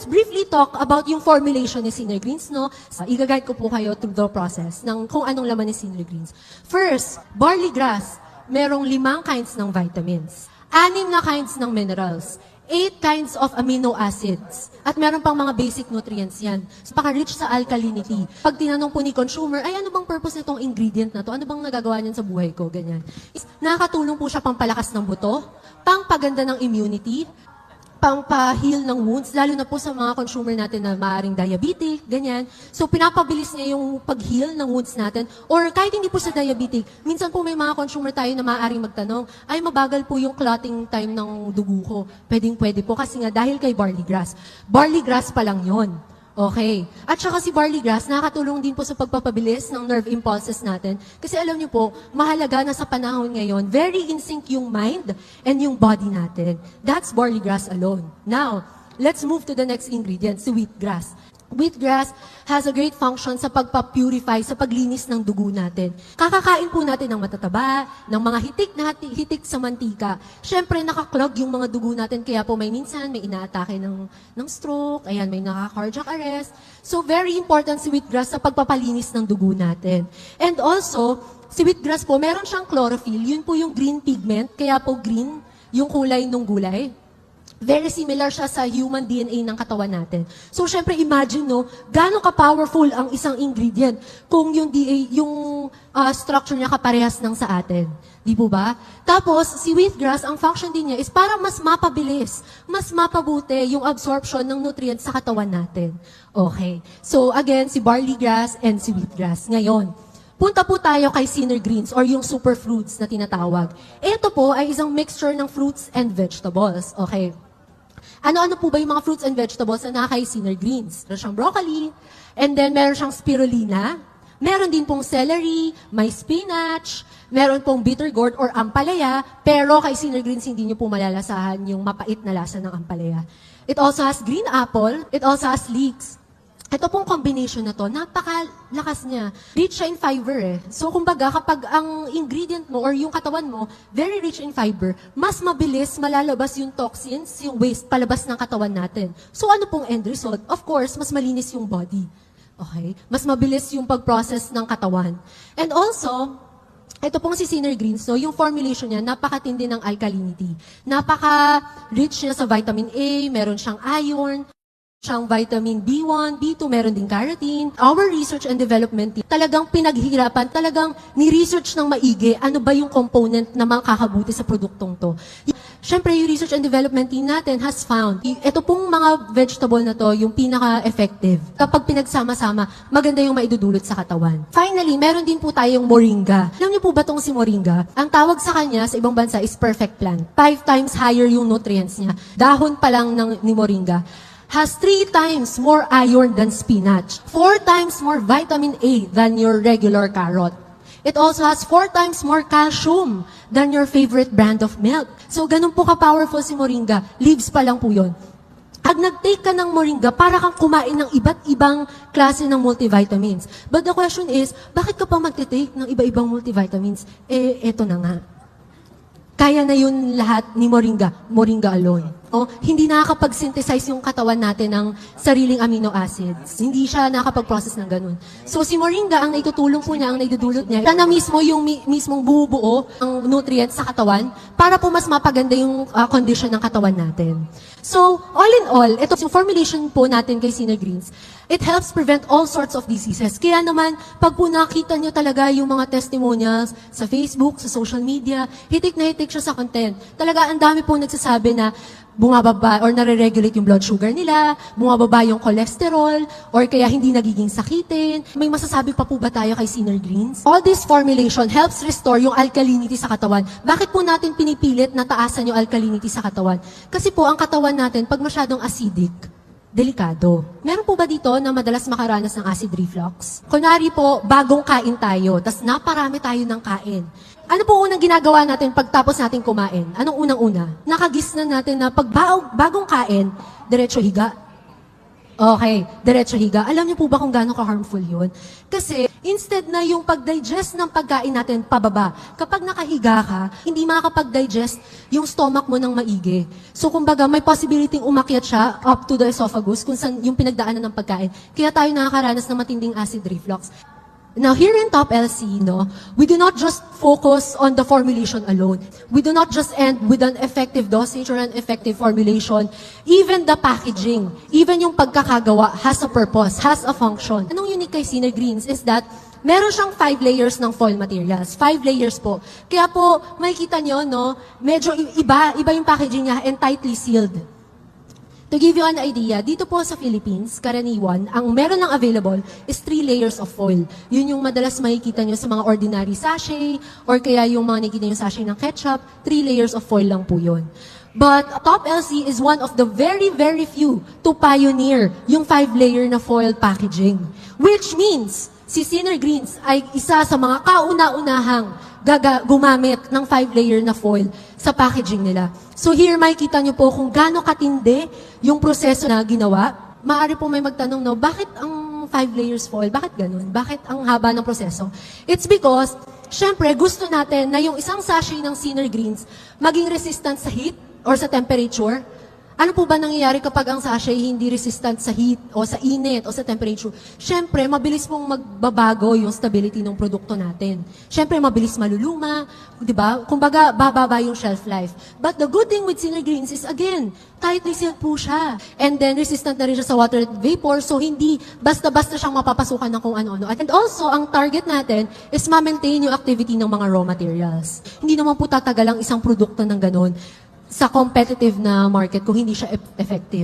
let's briefly talk about yung formulation ni Synergreens, no? I-guide ko po kayo through the process ng kung anong laman ni Synergreens. First, barley grass. Merong 5 kinds ng vitamins, 6 na kinds ng minerals, 8 kinds of amino acids, at meron pang mga basic nutrients yan. So, paka-rich sa alkalinity. Pag tinanong po ni consumer, ay ano bang purpose nitong ingredient na to? Ano bang nagagawa niyan sa buhay ko? Ganyan. Nakakatulong po siya pampalakas ng buto, pangpaganda ng immunity, pampa-heal ng wounds, lalo na po sa mga consumer natin na maaaring diabetic, ganyan. So, pinapabilis niya yung pag-heal ng wounds natin. Or kahit hindi po sa diabetic, minsan po may mga consumer tayo na maaaring magtanong, ay mabagal po yung clotting time ng dugo ko. Pwede po kasi nga dahil kay barley grass. Barley grass pa lang yon. Okay. At saka si barley grass, nakakatulong din po sa pagpapabilis ng nerve impulses natin. Kasi alam niyo po, mahalaga na sa panahon ngayon, very in sync yung mind and yung body natin. That's barley grass alone. Now, let's move to the next ingredient, si wheatgrass. Wheatgrass has a great function sa pagpa-purify, sa paglinis ng dugo natin. Kakakain po natin ng matataba, ng mga hitik sa mantika. Siyempre, nakaklog yung mga dugo natin, kaya po may minsan may inaatake ng stroke, ayan, may naka-cardiac arrest. So, very important si wheatgrass sa pagpapalinis ng dugo natin. And also, si wheatgrass po, meron siyang chlorophyll. Yun po yung green pigment, kaya po green yung kulay ng gulay. Very similar siya sa human DNA ng katawan natin. So, syempre, imagine, no, gaano ka-powerful ang isang ingredient kung yung structure niya kaparehas ng sa atin. Di po ba? Tapos, si wheatgrass, ang function din niya is para mas mapabilis, mas mapabuti yung absorption ng nutrients sa katawan natin. Okay. So, again, si barley grass and si wheatgrass. Ngayon, punta po tayo kay Synergreens or yung superfruits na tinatawag. Ito po ay isang mixture ng fruits and vegetables. Okay. Ano-ano po ba yung mga fruits and vegetables na kay Synergreens? Meron siyang broccoli, and then meron siyang spirulina, meron din pong celery, may spinach, meron pong bitter gourd or ampalaya, pero kay Synergreens hindi niyo po malalasahan yung mapait na lasa ng ampalaya. It also has green apple, it also has leeks. Ito pong combination na to, napakalakas niya. Rich siya in fiber eh. So, kumbaga, kapag ang ingredient mo or yung katawan mo, very rich in fiber, mas mabilis malalabas yung toxins, yung waste palabas ng katawan natin. So, ano pong end result? Of course, mas malinis yung body. Okay? Mas mabilis yung pag-process ng katawan. And also, ito pong si Synergreens, so yung formulation niya, napakatindi ng alkalinity. Napaka-rich niya sa vitamin A, meron siyang iron, siyang vitamin B1, B2, meron din carotene. Our research and development team, talagang pinaghihirapan, talagang ni-research ng maigi, ano ba yung component na makakabuti sa produktong to. Siyempre, yung research and development team natin has found, ito pong mga vegetable na to, yung pinaka-effective. Kapag pinagsama-sama, maganda yung maidudulot sa katawan. Finally, meron din po tayong moringa. Alam niyo po ba tong si moringa? Ang tawag sa kanya sa ibang bansa is perfect plant. 5 times higher yung nutrients niya. Dahon pa lang ni moringa has 3 times more iron than spinach, 4 times more vitamin A than your regular carrot. It also has 4 times more calcium than your favorite brand of milk. So, ganun po ka-powerful si moringa. Leaves pa lang po yun. Pag nag-take ka ng moringa, para kang kumain ng iba't ibang klase ng multivitamins. But the question is, bakit ka pa mag-take ng iba-ibang multivitamins? Eto na nga. Kaya na yun lahat ni moringa alone. Hindi nakakapag-synthesize yung katawan natin ng sariling amino acids. Hindi siya nakakapag-process ng ganun. So si moringa, ang naitutulong po niya, ang naidudulot niya, siya na mismo yung mismong bumubuo ang nutrients sa katawan para po mas mapaganda yung condition ng katawan natin. So, all in all, ito yung formulation po natin kay Synergreens. It helps prevent all sorts of diseases. Kaya naman, pag po nakita nyo talaga yung mga testimonials sa Facebook, sa social media, hitik na hitik siya sa content. Talaga, ang dami pong nagsasabi na bumababa or nare-regulate yung blood sugar nila, bumababa yung cholesterol, or kaya hindi nagiging sakitin. May masasabi pa po ba tayo kay Synergreens? All this formulation helps restore yung alkalinity sa katawan. Bakit po natin pinipilit na taasan yung alkalinity sa katawan? Kasi po, ang katawan natin, pag masyadong acidic, delikado. Meron po ba dito na madalas makaranas ng acid reflux? Kunwari po, bagong kain tayo, tas naparami tayo ng kain. Ano po unang ginagawa natin pagtapos natin kumain? Anong unang-una? Nakagis na natin na pag bagong kain, diretso higa. Okay, diretso higa. Alam niyo po ba kung gaano ka-harmful yun? Kasi Instead na yung pag-digest ng pagkain natin pababa. Kapag nakahiga ka, hindi makakapag-digest yung stomach mo ng maigi. So kumbaga, may possibility umakyat siya up to the esophagus kung saan yung pinagdaanan ng pagkain. Kaya tayo nakakaranas ng matinding acid reflux. Now, here in Top LC, no, we do not just focus on the formulation alone. We do not just end with an effective dosage or an effective formulation. Even the packaging, even yung pagkakagawa has a purpose, has a function. Anong unique kay Sinner Greens is that meron siyang 5 layers ng foil materials. 5 layers po. Kaya po, makikita nyo, no, medyo iba yung packaging niya and tightly sealed. To give you an idea, dito po sa Philippines, karaniwan, ang meron lang available is 3 layers of foil. Yun yung madalas makikita nyo sa mga ordinary sachet, or kaya yung mga nakikita nyo sachet ng ketchup, 3 layers of foil lang po yun. But Top LC is one of the very, very few to pioneer yung 5-layer na foil packaging. Which means, si Sinner Greens ay isa sa mga kauna-unahang gumamit ng 5-layer na foil sa packaging nila. So here, makikita nyo po kung gaano katindi yung proseso na ginawa. Maaari po may magtanong, no, bakit ang 5 layers foil? Bakit ganun? Bakit ang haba ng proseso? It's because, syempre, gusto natin na yung isang sachet ng Sinner Greens maging resistant sa heat or sa temperature. Ano po ba nangyayari kapag ang sachet hindi resistant sa heat o sa init o sa temperature? Siyempre, mabilis pong magbabago yung stability ng produkto natin. Siyempre, mabilis maluluma, di ba? Kumbaga, bababa yung shelf life. But the good thing with Sinner Greens is, again, tightly sealed po siya. And then, resistant na rin siya sa water at vapor, so hindi basta-basta siyang mapapasukan ng kung ano-ano. And also, ang target natin is ma-maintain yung activity ng mga raw materials. Hindi naman po tatagal ang isang produkto ng ganun sa competitive na market kung hindi siya effective.